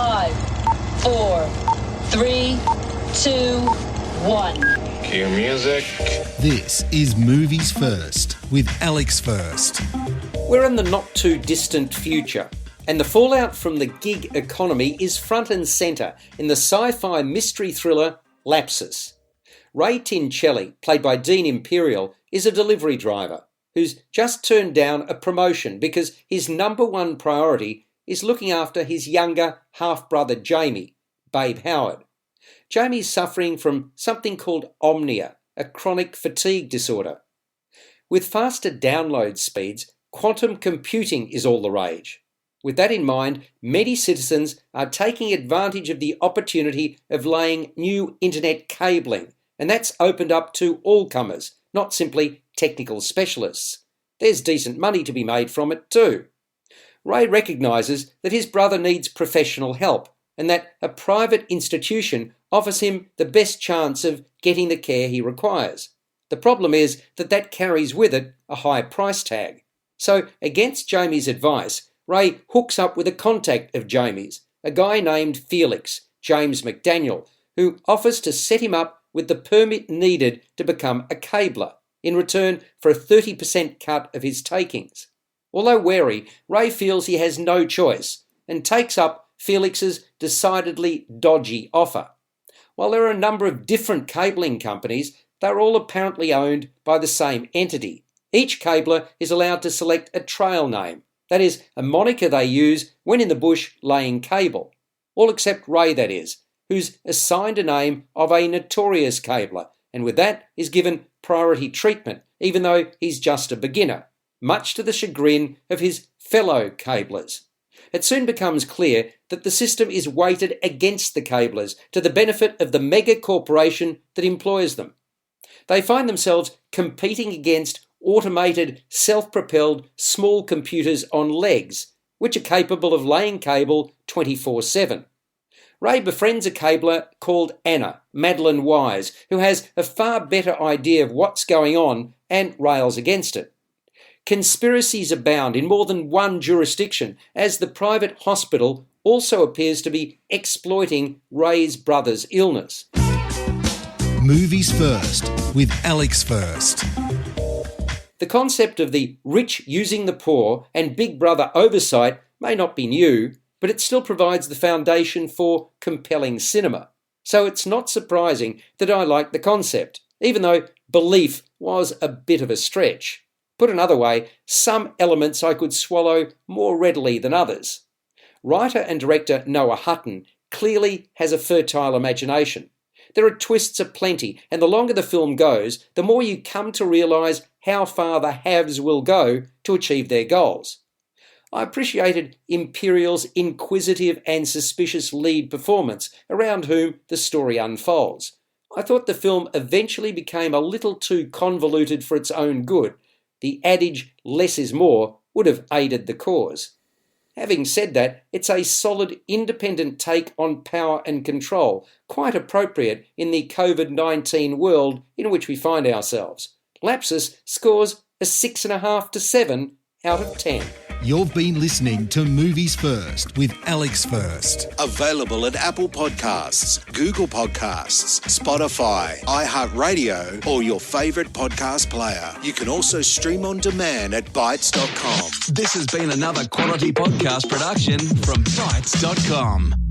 5, 4, 3, 2, 1. Cue music. This is Movies First with Alex First. We're in the not-too-distant future, and the fallout from the gig economy is front and centre in the sci-fi mystery thriller Lapsis. Ray Tincelli, played by Dean Imperial, is a delivery driver who's just turned down a promotion because his number one priority is looking after his younger half-brother Jamie, Babe Howard. Jamie's suffering from something called omnia, a chronic fatigue disorder. With faster download speeds, quantum computing is all the rage. With that in mind, many citizens are taking advantage of the opportunity of laying new internet cabling, and that's opened up to all comers, not simply technical specialists. There's decent money to be made from it too. Ray recognises that his brother needs professional help and that a private institution offers him the best chance of getting the care he requires. The problem is that carries with it a high price tag. So, against Jamie's advice, Ray hooks up with a contact of Jamie's, a guy named Felix, James McDaniel, who offers to set him up with the permit needed to become a cabler, in return for a 30% cut of his takings. Although wary, Ray feels he has no choice and takes up Felix's decidedly dodgy offer. While there are a number of different cabling companies, they're all apparently owned by the same entity. Each cabler is allowed to select a trail name, that is, a moniker they use when in the bush laying cable. All except Ray, that is, who's assigned a name of a notorious cabler, and with that is given priority treatment, even though he's just a beginner, much to the chagrin of his fellow cablers. It soon becomes clear that the system is weighted against the cablers to the benefit of the mega corporation that employs them. They find themselves competing against automated, self-propelled small computers on legs, which are capable of laying cable 24/7. Ray befriends a cabler called Anna, Madeline Wise, who has a far better idea of what's going on and rails against it. Conspiracies abound in more than one jurisdiction, as the private hospital also appears to be exploiting Ray's brother's illness. Movies First with Alex First. The concept of the rich using the poor and Big Brother oversight may not be new, but it still provides the foundation for compelling cinema. So it's not surprising that I like the concept, even though belief was a bit of a stretch. Put another way, some elements I could swallow more readily than others. Writer and director Noah Hutton clearly has a fertile imagination. There are twists aplenty, and the longer the film goes, the more you come to realise how far the haves will go to achieve their goals. I appreciated Imperial's inquisitive and suspicious lead performance, around whom the story unfolds. I thought the film eventually became a little too convoluted for its own good. The adage, less is more, would have aided the cause. Having said that, it's a solid independent take on power and control, quite appropriate in the COVID-19 world in which we find ourselves. Lapsis scores a 6.5 to 7 out of 10. You've been listening to Movies First with Alex First. Available at Apple Podcasts, Google Podcasts, Spotify, iHeartRadio, or your favourite podcast player. You can also stream on demand at Bytes.com. This has been another quality podcast production from Bytes.com.